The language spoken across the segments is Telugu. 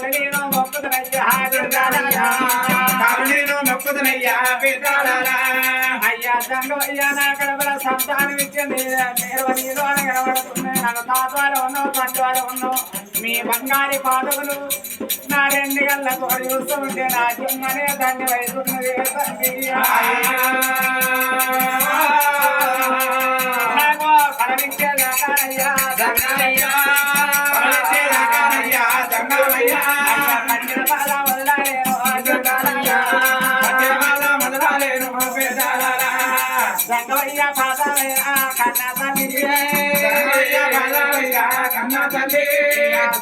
నేను మొక్కుతున్నయ్యా నేను మొక్కుతున్నయ్యా అయ్యా దండవయ్యా నా కడపల సంతానం ఇచ్చింది నేను నీలో కనబడుతున్నాయి నాకు తాతవారు ఉన్నావు తండ్రివారు ఉన్నావు మీ బంగారి పాదవులు నా 2 గళ్ళ కోరి చూస్తూ ఉంటే నా జన్మనే ధన్య వయసున్నది నాకు కలవించేదాకానయ్యా సంగవయ్యా పాదాలయ్యా కన్నా తల్లి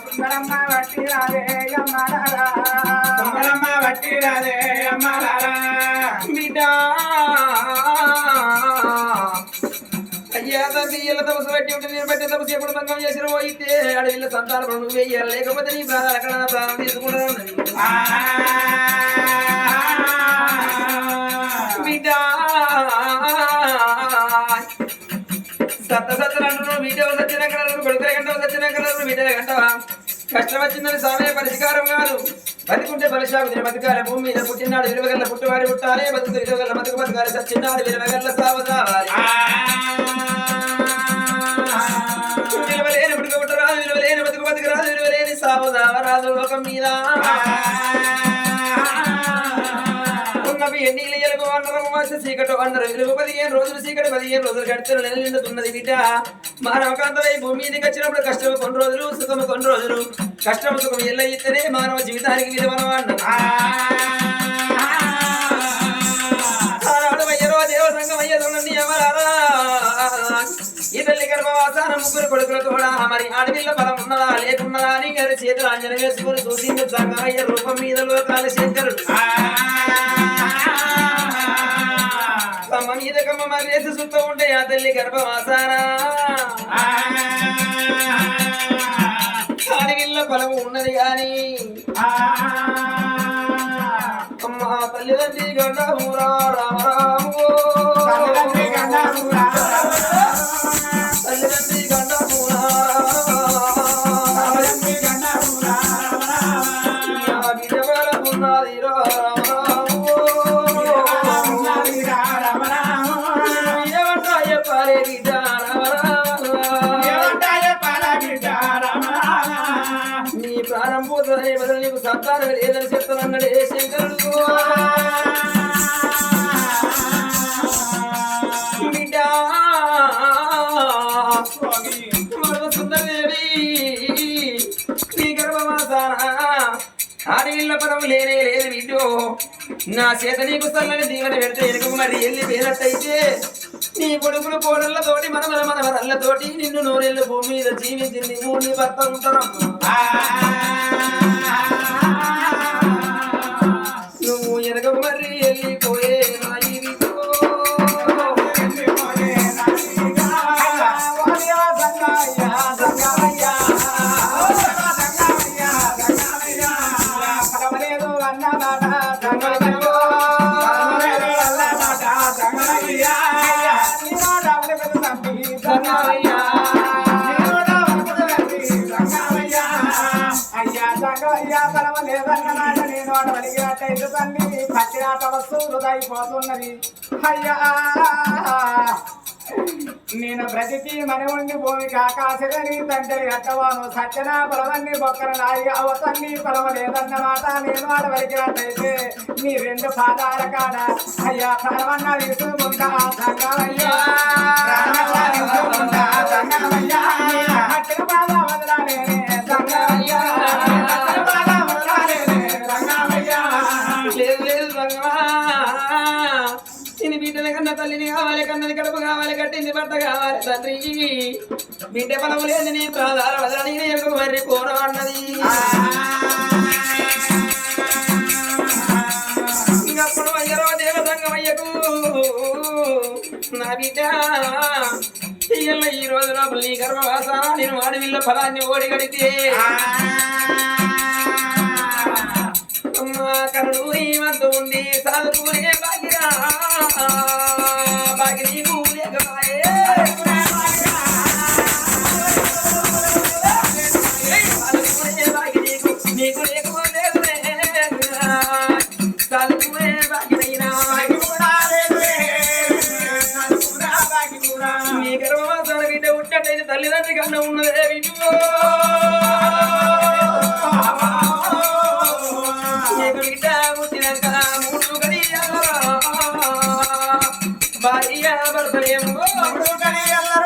సుందరమ్మ వట్టి రాదే అమ్మారా సుందరమ్మ వట్టి రాదే అమ్మారా బిడ్డ అయ్యా తల్లి ఇళ్ళ తపస్సు బట్టి ఉంటే నేను బట్టి తపస్సు ఎప్పుడు భంగం చేసిన పోయితే అడవిలో సంతానం నువ్వు వేయాలి లేకపోతే నీ ప్రాణాలు అక్కడ ప్రాణం తీసుకుంటాను బిడ్డ సత్తసత్తలు వీడియో సచ్చిన కలరు కొడుకుల గంటవ సచ్చిన కలరు వీడియో గంటవా కష్టం వచ్చిందని సమయ పరిష్కారం కాదు బతికుంటే బలిశాకు బతకాలి భూమి మీద పుట్టినాడు విలువగల్ల పుట్టువాడి పుట్టాలి బతుకు విలువగల్ల బతుకు బతకాలి సచ్చినాడు విలువగల్ల సాగు కావాలి విలువలేని పుట్టుక పుట్టరాదు విలువలేని బతుకు బతకరాదు విలువలేని సాగు రాదు లోకం మీద ఎన్నికలు ఎలుగు అన్నారు మాస చీకటి అన్నారు వెలుగు 15 రోజులు చీకటి 15 రోజులు గడిచిన నెల నిండుతున్నది బిడ్డ మానవకాంతమై భూమి మీదకి వచ్చినప్పుడు కష్టం కొన్ని రోజులు సుఖము కొన్ని రోజులు కష్టం సుఖం ఎల్ల ఇస్తేనే మానవ జీవితానికి విలువను అన్నాడు అయ్యరో దేవ సంఘం అయ్యదుండండి ఎవరారా ఈ తల్లి గర్భవాసాన 3 కొడుకుల కూడా మరి అడవిలో బలం ఉన్నదా లేకున్నదా అని గారి చేతులు అంజన వేసుకుని చూసింది సంగమయ్య రూపం మీద లోకాల శంకరుడు కమ్మ మీద కమ్మ మరేసి సుత్త ఉంటే ఆ తల్లి గర్భవాసాన అడవిలో బలము ఉన్నది గాని అమ్మ తల్లిదండ్రి గండమూరా రామరాము తల్లిదండ్రి గండమూరా నీ ప్రాణం పోతుందని బదులు నీకు సంతానం లేదని చెప్తానన్నాడు ఏ శంకరుడు బిడ్డ సుందరదేవి నీ గర్భవాసాన ఆడవిల్ల పదం లేనే లేదు బిడ్డో నా చేత నీకు సల్లని దీవెన పెడితే ఎనుక మరి వెళ్ళి వేలట్టయితే నీ కొడుకులు కోడళ్ళతోటి మనవరళ్ళతోటి నిన్ను 100 ఏళ్ళు భూమి మీద జీవించింది 3 భర్త ఉంటారమ్మా నువ్వు ఎనక మరి వెళ్ళిపోయే నేను అడిగినట్టయితే తల్లి పచ్చిరాట వస్తువులు అయిపోతున్నది అయ్యా నేను బ్రతికి మన ఉండి భూమికి ఆకాశగని తండ్రి అట్టవాను సత్యనా పొలవన్నీ బొక్కల నాయి అవతన్ని పొలవ లేదన్నమాట నేను అడవలికినట్టయితే నీ 2 పాదాల కాడ అయ్యా ప్రాణమన్నా తీసుకుంటా సంగమయ్యా పట్టిన పాద వదలాలే సంగమయ్యా నేను బిడ్డల కన్నా తల్లిని కావాలి కన్నది కడుపు కావాలి కట్టింది భర్త కావాలి తండ్రి బిడ్డ బలము లేదు నీ ప్రాధార వదలని నేను మర్రి కోరం అన్నది ఇంకప్పుడు అయ్యరో దేవ సంగమయ్యకు నా బిడ్డ ఇయ్యల్ల ఈ రోజు లోపల నీ గర్భవాసాన నేను అడవిల్ల ఫలాన్ని ఓడిగడితే కరుడు ఈ వద్ద ఉండి సాధుకునే బాగిరా బాగి నీకు లేకపాయే నీకు లేక కన్న ఉన్నదే విటో నీకు బిడ్డ పుట్టినాక 3 గడియల్లో భార్య భర్తలేమో 3 గడియల్లో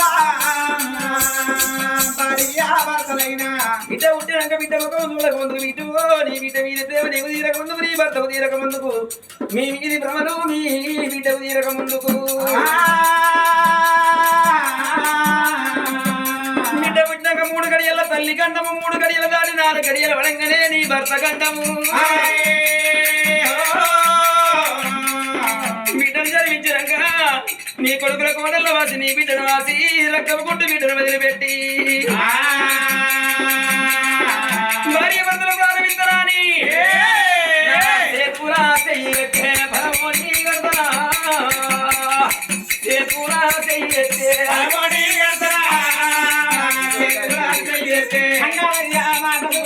బిడ్డ పుట్టినాక బిడ్డ ముఖం చూడక ముందుకు బిడ్డు నీ బిడ్డ మీద ప్రేమ నీకు తీరక ముందుకు నీ భర్తకు తీరక ముందుకు మీ మీది భ్రమలు నీ బిడ్డకు తీరక ముందుకు బిడ్డ పుట్టినాక 3 గడియల తల్లి గండము 3 గడియల దాటి 4 గడియల వడంగానే నీ భర్త గండము బిడ్డను చదివించినాక నీ కొడుకుల కోడల్లో వాసి నీ బిడ్డను వాసి రక్కము కొట్టు బిడ్డను వదిలిపెట్టి భార్య భర్తలు ప్రారంభించరాని సేతురా చెయ్యెత్తే భరమోని గర్దనా సేతురా చెయ్యెత్తే భరమోని గర్దనా సేతురా చెయ్యెత్తే గంగావయ్య మాటలు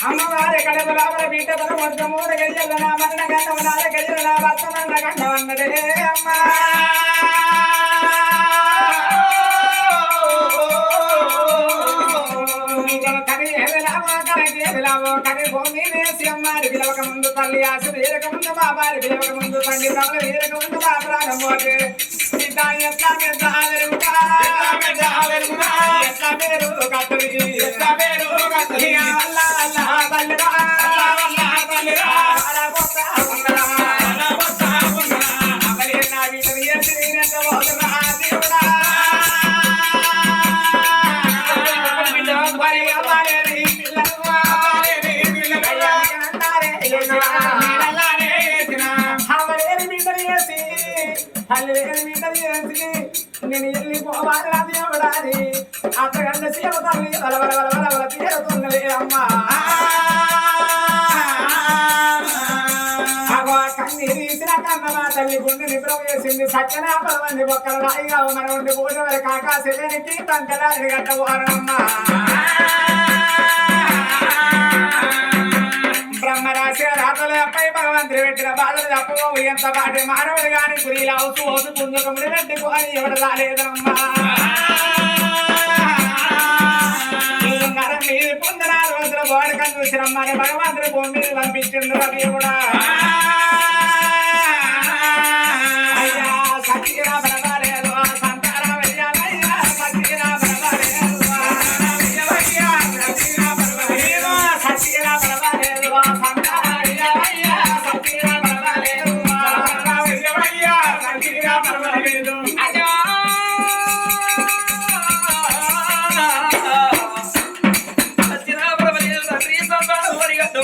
అమ్మవారి కడపరావల బీట పరమొద్ద 3 గడియల నా మరణ గంటవ 4 గడియల నా భర్త మరణ గంటవన్నదే అమ్మా కని భూమి వేసి అమ్మారి పిలవక ముందు తల్లి ఆశ వీరక ముందు బాబారి పిలవక ముందు తండ్రి తమ్ముడు వీరక ముందు బాబరాగం పోతే ఎట్లా పేరు కట్టడి నేను వెళ్ళిపోవాలి దేవుడాని అత్తగంట సేవ తల్లి వలవల తీరుతున్నది అమ్మా కన్ని తీసిన కన్నమా తల్లి గుండె నిద్ర వేసింది సత్యనాపరమంది ఒక్కరు రాయిగా మన ఉండి పోటీ వరకు ఆకాశకి తంకలాని గట్టవారనమ్మా బ్రహ్మరాశి రాతలపై భగవంతుడు పెట్టిన బాధలు తప్పవు ఎంత పాటి మానవుడు గాని గురిలా అవుతూ అవుతూ పుంజకముడి రెడ్డి పోని ఎవడు రాలేదమ్మా మీరు పొందనాలు రోజుల బోడకం చూసినమ్మని భగవంతుడు భూమి మీద పంపించిండు రవి కూడా అయ్యా సత్యరా బలవాలేదు సంతారా వెయ్యాలయ్యా సత్యరా బలవాలేదు సత్యరా బలవాలేదు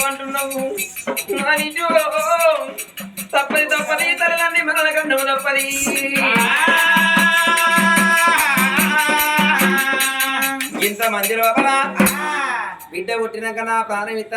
అంటున్నావు తప్పది తరలన్నీ మన గండము తప్పది ఇంత మంది లోపల బిడ్డ పుట్టినాక నా ప్రాణం